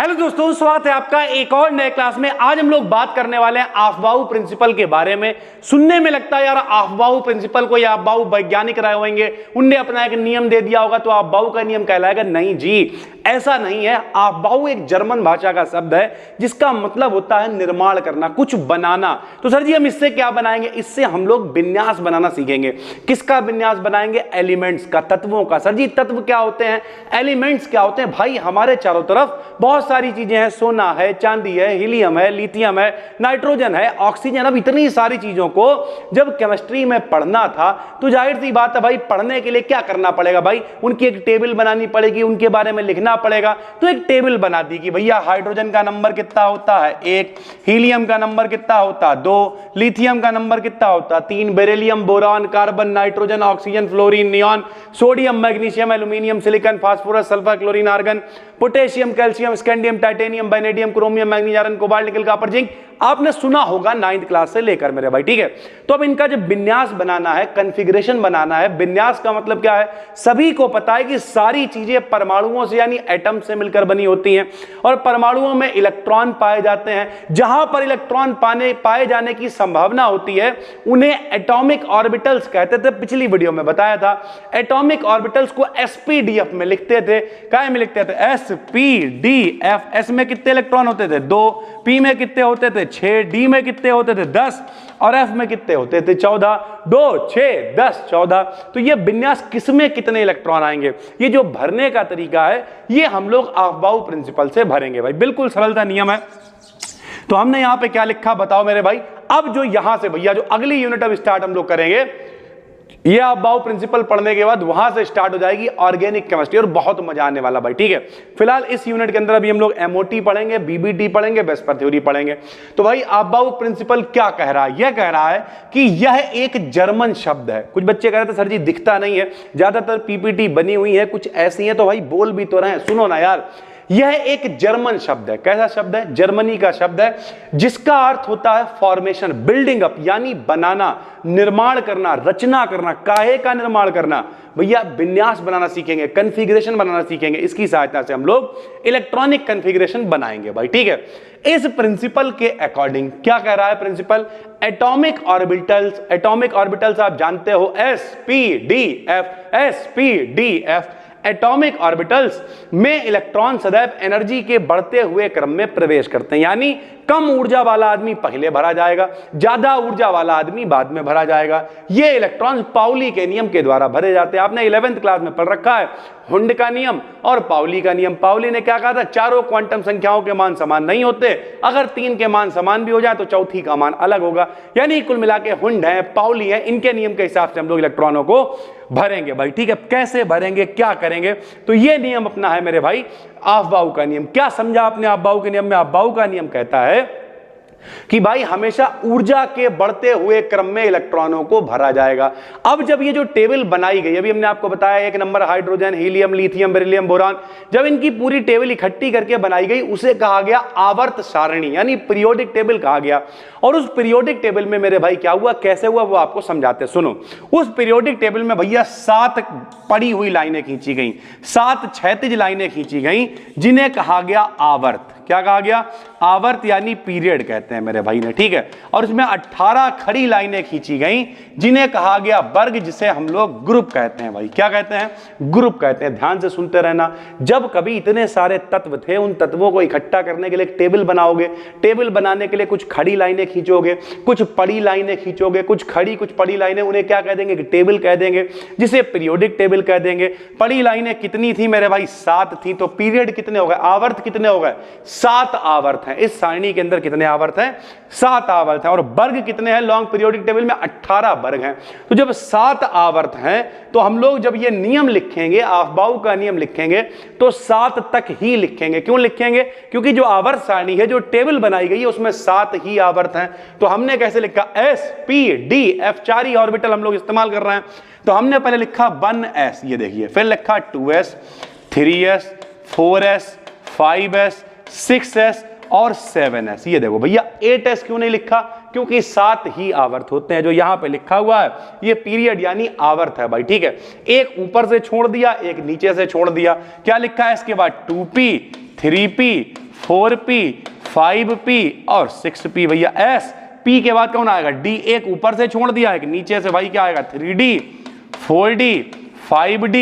Hello दोस्तों, स्वागत है आपका एक और नए क्लास में। आज हम लोग बात करने वाले हैं अफबाऊ प्रिंसिपल के बारे में। सुनने में लगता है यार अफबाऊ प्रिंसिपल को या अफबाऊ वैज्ञानिक राय होंगे, उनने अपना एक नियम दे दिया होगा तो अफबाऊ का नियम कहलाएगा। नहीं जी, ऐसा नहीं है। अफबाऊ एक जर्मन भाषा का शब्द है जिसका मतलब होता है निर्माण करना, कुछ बनाना। तो सर जी हम इससे क्या बनाएंगे? इससे हम लोग विन्यास बनाना सीखेंगे। किसका विन्यास बनाएंगे? एलिमेंट्स का, तत्वों का। सर जी तत्व क्या होते हैं, एलिमेंट्स क्या होते हैं? भाई हमारे चारों तरफ बहुत सारी चीजें हैं, सोना है, चांदी है, हीलियम है, लिथियम है, नाइट्रोजन है, ऑक्सीजन। अब इतनी सारी चीजों को जब केमिस्ट्री में पढ़ना था तो जाहिर सी बात है भाई, पढ़ने के लिए क्या करना पड़ेगा भाई? उनकी एक टेबल बनानी पड़ेगी, उनके बारे में लिखना पड़ेगा। तो एक टेबल बना दी कि भैया हाइड्रोजन का नंबर कितना होता है 1, हीलियम का नंबर कितना होता है 2, लिथियम का नंबर कितना होता है 3, beryllium, boron, carbon, nitrogen, oxygen, fluorine, neon, sodium, magnesium, aluminium, silicon, phosphorus, sulphur, chlorine, argon, potassium, calcium, scandium, titanium, vanadium, chromium, manganese, iron, cobalt, nickel, copper, zinc. आपने सुना होगा 9th क्लास से लेकर मेरे भाई, ठीक है। तो अब इनका जब विन्यास बनाना है, कॉन्फ़िगरेशन बनाना है। विन्यास का मतलब क्या है? सभी को पता है कि सारी चीजें परमाणुओं से यानी एटम से मिलकर बनी होती हैं और परमाणुओं में इलेक्ट्रॉन पाए जाते हैं। जहां पर इलेक्ट्रॉन पाए जाने की संभावना होती है उन्हें एटॉमिक ऑर्बिटल्स कहते थे। पिछली वीडियो में बताया था। एटॉमिक ऑर्बिटल्स को एसपीडीएफ में लिखते थे। क्या में लिखते थे? एसपीडीएफ। एस में कितने इलेक्ट्रॉन होते थे? 2, पी में कितने होते थे? 6, डी में कितने होते थे? 10 और एफ में कितने होते थे? 14। 2, 6, 10, 14। तो ये विन्यास किसमें कितने इलेक्ट्रॉन आएंगे, ये जो भरने का तरीका है, ये हम लोग अफबाऊ प्रिंसिपल से भरेंगे भाई। बिल्कुल सरल सा नियम है। तो हमने यहां पे क्या लिखा बताओ मेरे भाई? अब जो यहां से भैया जो अगली यूनिट अब स्टार्ट हम लोग करेंगे, ये अफबाऊ प्रिंसिपल पढ़ने के बाद वहां से स्टार्ट हो जाएगी ऑर्गेनिक केमिस्ट्री और बहुत मजा आने वाला भाई, ठीक है। फिलहाल इस यूनिट के अंदर अभी हम लोग एमओटी पढ़ेंगे, बीबीटी पढ़ेंगे, वेस्पर थ्योरी पढ़ेंगे। तो भाई अफबाऊ प्रिंसिपल क्या कह रहा है? यह कह रहा है कि यह एक जर्मन शब्द है। कुछ बच्चे कह रहे थे सर जी दिखता नहीं है, ज्यादातर पीपीटी बनी हुई है कुछ ऐसी है, तो भाई बोल भी तो रहे हैं, सुनो ना यार। यह एक जर्मन शब्द है। कैसा शब्द है? जर्मनी का शब्द है, जिसका अर्थ होता है फॉर्मेशन, बिल्डिंग अप, यानी बनाना, निर्माण करना, रचना करना। काहे का निर्माण करना? भैया विन्यास बनाना सीखेंगे, कॉन्फ़िगरेशन बनाना सीखेंगे। इसकी सहायता से हम लोग इलेक्ट्रॉनिक कॉन्फ़िगरेशन बनाएंगे भाई, ठीक है। इस प्रिंसिपल के अकॉर्डिंग क्या कह रहा है principal? Atomic orbitals, atomic orbitals आप जानते हो एसपीडीएफ, एसपीडीएफ। एटॉमिक ऑर्बिटल्स में इलेक्ट्रॉन सदैव एनर्जी के बढ़ते हुए क्रम में प्रवेश करते हैं, यानी कम ऊर्जा वाला आदमी पहले भरा जाएगा, ज्यादा ऊर्जा वाला आदमी बाद में भरा जाएगा। ये इलेक्ट्रॉन पाउली के नियम के द्वारा भरे जाते हैं। आपने 11th क्लास में पढ़ रखा है हुंड का नियम और पाउली का नियम। पाउली ने क्या कहा था? चारों क्वांटम संख्याओं के मान समान नहीं होते, अगर 3 के मान समान भी हो जाए तो चौथी का मान अलग होगा। यानी कुल मिला के हुंड है, पाउली है, इनके नियम के हिसाब से हम लोग इलेक्ट्रॉनों को भरेंगे भाई, ठीक है। कैसे भरेंगे, क्या करेंगे? तो ये नियम अपना है मेरे भाई अफबाऊ का नियम। क्या समझा आपने अफबाऊ के नियम में? अफबाऊ का नियम कहता है कि भाई हमेशा ऊर्जा के बढ़ते हुए क्रम में इलेक्ट्रॉनों को भरा जाएगा। अब जब ये जो टेबल बनाई गई, अभी हमने आपको बताया 1 number hydrogen, helium, lithium, beryllium, boron, जब इनकी पूरी टेबल इकट्ठी करके बनाई गई उसे कहा गया आवर्त सारणी, यानी पीरियोडिक टेबल कहा गया। और उस पीरियोडिक टेबल में मेरे भाई क्या हुआ, कैसे हुआ, वो आपको समझाते। सुनो, उस पीरियोडिक टेबल में भैया 7 पड़ी हुई लाइनें खींची गई, 7 क्षैतिज लाइनें खींची गई, जिन्हें कहा गया आवर्त। क्या कहा गया? आवर्त, यानी पीरियड कहते हैं मेरे भाई ने, ठीक है। और इसमें 18 खड़ी लाइनें खींची गई, जिन्हें कहा गया वर्ग, जिसे हम लोग ग्रुप कहते हैं भाई। क्या कहते हैं? ग्रुप कहते हैं। ध्यान से सुनते रहना। जब कभी इतने सारे तत्व थे, उन तत्वों को इकट्ठा करने के लिए एक टेबल बनाओगे। टेबल बनाने के लिए कुछ खड़ी लाइनें खींचोगे, कुछ पड़ी लाइनें खींचोगे, कुछ खड़ी कुछ पड़ी लाइनें, उन्हें क्या कह देंगे? टेबल कह देंगे, जिसे पीरियोडिक टेबल कह देंगे। पड़ी लाइनें कितनी थी मेरे भाई? 7 थी। तो पीरियड कितने हो गए? आवर्त कितने हो गए? 7 आवर्त हैं। इस सारणी के अंदर कितने आवर्त हैं? 7 आवर्त हैं। और वर्ग कितने हैं लॉन्ग पीरियोडिक टेबल में? 18 वर्ग हैं। तो जब 7 आवर्त हैं तो हम लोग जब ये नियम लिखेंगे, अफबाऊ का नियम लिखेंगे, तो 7 तक ही लिखेंगे। क्यों लिखेंगे? क्योंकि जो आवर्त सारणी है, जो टेबल बनाई गई है, उसमें 7 ही आवर्त हैं। तो हमने कैसे लिखा? एसपीडीएफ, 4 ही ऑर्बिटल हम लोग इस्तेमाल कर रहे हैं। तो हमने पहले लिखा 1s, ये देखिए, फिर लिखा 2s, 3s, 4s, 5s, 6s और 7s। ये देखो भैया 8s क्यों नहीं लिखा? क्योंकि 7 ही आवर्त होते हैं। जो यहां पे लिखा हुआ है ये पीरियड यानी आवर्त है भाई, ठीक है। एक ऊपर से छोड़ दिया, एक नीचे से छोड़ दिया। क्या लिखा है इसके बाद? 2p, 3p, 4p 5p और 6p भैया। s p के बाद कौन आएगा d, एक ऊपर से छोड़ दिया, एक नीचे से, भाई क्या आएगा 3d 4d 5d,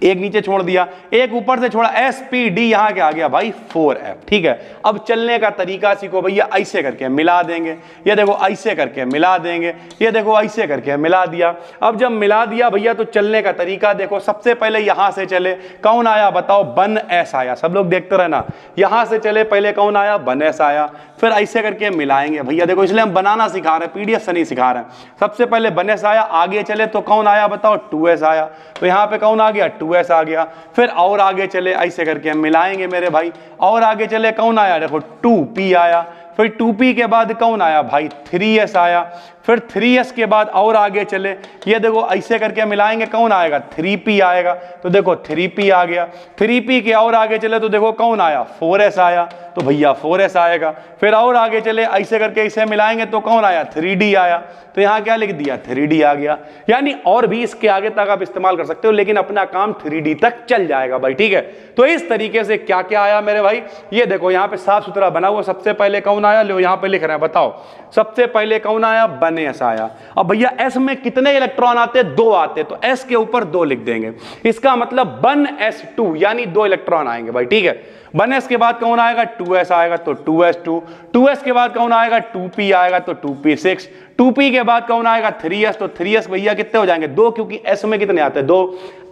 एक नीचे छोड़ दिया, एक ऊपर से छोड़ा, SPD यहां क्या आ गया भाई 4f। ठीक है, अब चलने का तरीका सीखो भैया, ऐसे करके मिला देंगे, ये देखो ऐसे करके मिला देंगे, ये देखो ऐसे करके मिला दिया। अब जब मिला दिया भैया तो चलने का तरीका देखो, सबसे पहले यहां से चले, कौन आया बताओ 1s आया, सब लोग देखते रहना, यहां से चले पहले कौन आया 1s आया, फिर ऐसे करके मिलाएंगे भैया, देखो इसलिए हम बनाना सिखा रहे हैं, पीडीएफ से नहीं सिखा रहे हैं। सबसे पहले 1s आया, आगे चले तो कौन आया बताओ 2s आया, तो यहाँ पे कौन आ गया 2s आ गया। फिर और आगे चले ऐसे करके हम मिलाएंगे मेरे भाई, और आगे चले कौन आया देखो 2p आया, फिर 2p के बाद कौन आया भाई 3s आया, फिर 3s के बाद और आगे चले, ये देखो ऐसे करके मिलाएंगे कौन आएगा 3p आएगा, तो देखो 3p आ गया। 3p के और आगे चले तो देखो कौन आया 4s आया, तो भैया 4s आएगा। फिर और आगे चले ऐसे करके इसे मिलाएंगे तो कौन आया 3d आया, तो यहाँ क्या लिख दिया 3d आ गया। यानी और भी इसके आगे तक आप इस्तेमाल कर सकते हो, लेकिन अपना काम 3d तक चल जाएगा भाई। ठीक है, तो इस तरीके से क्या क्या आया मेरे भाई, ये देखो यहाँ पे साफ सुथरा बना हुआ। सबसे पहले कौन आया, लो यहाँ पे लिख रहे हैं, बताओ सबसे पहले कौन आया 1s आया। अब भैया s में कितने इलेक्ट्रॉन आते, 2 आते, तो s के ऊपर 2 लिख देंगे, इसका मतलब 1s2 यानी 2 इलेक्ट्रॉन आएंगे भाई। ठीक है, 1s के बाद कौन आएगा 2s आएगा, तो 2s2, 2s के बाद कौन आएगा 2p आएगा, तो 2p6, 2p के बाद कौन आएगा 3s, तो 3s भैया कितने हो जाएंगे 2, क्योंकि s में कितने आते हैं 2,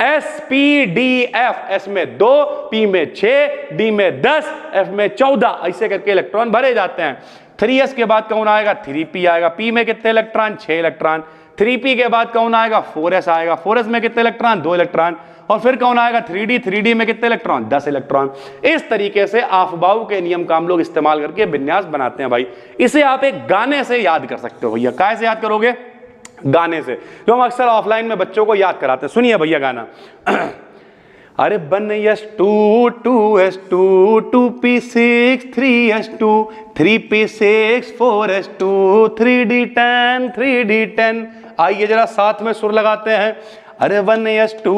SPDF, s में 2, p में 6, d में 10, f में 14, ऐसे करके इलेक्ट्रॉन भरे जाते हैं। 3s के बाद कौन आएगा 3p आएगा, p में कितने इलेक्ट्रॉन 6 इलेक्ट्रॉन, 3p के बाद कौन आएगा 4s आएगा, 4s में कितने इलेक्ट्रॉन 2 इलेक्ट्रॉन, और फिर कौन आएगा 3d, 3d में कितने इलेक्ट्रॉन 10 इलेक्ट्रॉन। इस तरीके से आफबाऊ के नियम का हम लोग इस्तेमाल करके विन्यास बनाते हैं भाई। इसे आप एक गाने से याद कर सकते हो भैया। कैसे याद करोगे, गाने से, जो हम अक्सर ऑफलाइन में बच्चों को याद कराते हैं। सुनिए भैया गाना अरे 1s2 2s2 2p6 3s2 3p6 4s2 3d10 3d10। आइए जरा साथ में सुर लगाते हैं। अरे 1s2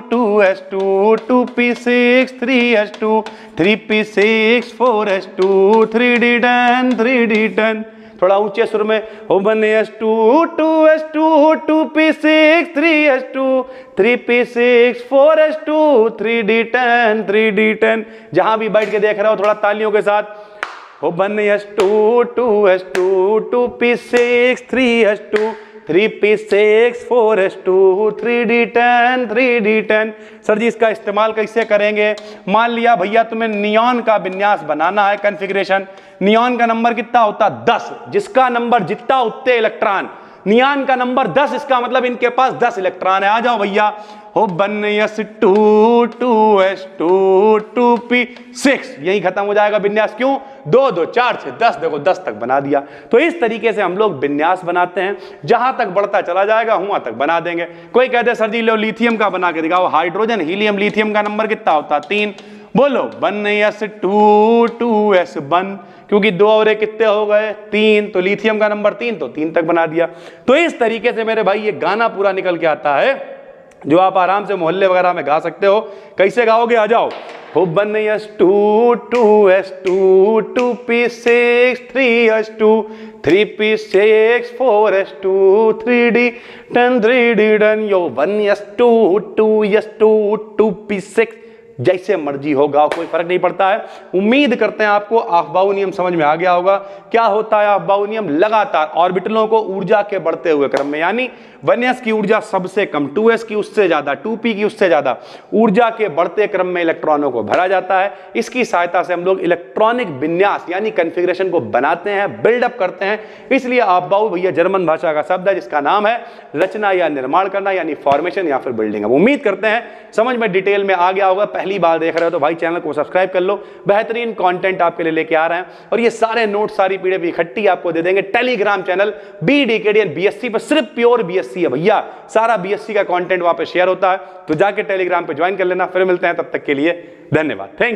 2s2 2p6 3s2 3p6 4s2 3d10 3d10। थोड़ा ऊंचे सुर में, हो 1s2 2s2 2p6 3s2 3p6 4s2 3d10 3d10। जहां भी बैठ के देख रहे हो थोड़ा तालियों के साथ, हो 1s2 2s2 2p6 3s2 3p6 4s2 3d10 3d10। Sir जी इसका इस्तेमाल कैसे करेंगे, मान लिया भैया तुम्हें नियॉन का विन्यास बनाना है, कॉन्फ़िगरेशन। नियॉन का नंबर कितना होता 10, जिसका नंबर जितना उतने इलेक्ट्रॉन, नियॉन का नंबर 10, इसका मतलब इनके पास 10 इलेक्ट्रॉन है। आ जाओ भैया, हो 1s2 2s2 2p6, यही खत्म हो जाएगा विन्यास। क्यों 2 2 4 6 10, देखो 10 तक बना दिया। तो इस तरीके से हम लोग विन्यास बनाते हैं, जहां तक बढ़ता चला जाएगा वहां तक बना देंगे। कोई कहते सर जी लो लिथियम का बना के दिखाओ, हाइड्रोजन हीलियम लिथियम का नंबर कितना होता 3, बोलो 1s2 2s1, क्योंकि 2 और 1 कितने हो गए 3, तो लिथियम का नंबर 3, तो 3 तक बना दिया। तो इस तरीके से मेरे भाई ये गाना पूरा निकल के आता है, जो आप आराम से मोहल्ले वगैरह में गा सकते हो। कैसे गाओगे, आ जाओ, हो 1s2 2s2 2p6 3s2 3p6 4s2 3d10 3d10। यो 1s2 2s2 2p6, जैसे मर्जी होगा, कोई फर्क नहीं पड़ता है। उम्मीद करते हैं आपको आफबाऊ नियम समझ में आ गया होगा। क्या होता है आफबाऊ नियम, लगातार ऑर्बिटलों को ऊर्जा के बढ़ते हुए क्रम में, यानी 1s की ऊर्जा सबसे कम, 2s की उससे ज्यादा, 2p की उससे ज्यादा, ऊर्जा के बढ़ते क्रम में इलेक्ट्रॉनों को भरा जाता है। इसकी सहायता से हम लोग इलेक्ट्रॉनिक विन्यास यानी कॉन्फ़िगरेशन को बनाते हैं, बिल्डअप करते हैं। इसलिए आफबाऊ भैया जर्मन भाषा का शब्द है, जिसका नाम है रचना या निर्माण करना, यानी फॉर्मेशन या फिर बिल्डिंग। उम्मीद करते हैं समझ में डिटेल में आ गया होगा। पहली बार देख रहे हो तो भाई चैनल को सब्सक्राइब कर लो, बेहतरीन कंटेंट आपके लिए लेके आ रहे हैं, और ये सारे नोट सारी पीडीएफ इकट्ठी आपको दे देंगे। टेलीग्राम चैनल BDKDN BSc पर सिर्फ प्योर BSc है भैया, सारा BSc का कंटेंट वहां पे शेयर होता है, तो जाके टेलीग्राम पे ज्वाइन कर लेना। फिर मिलते हैं, तब तक के लिए धन्यवाद, थैंक यू।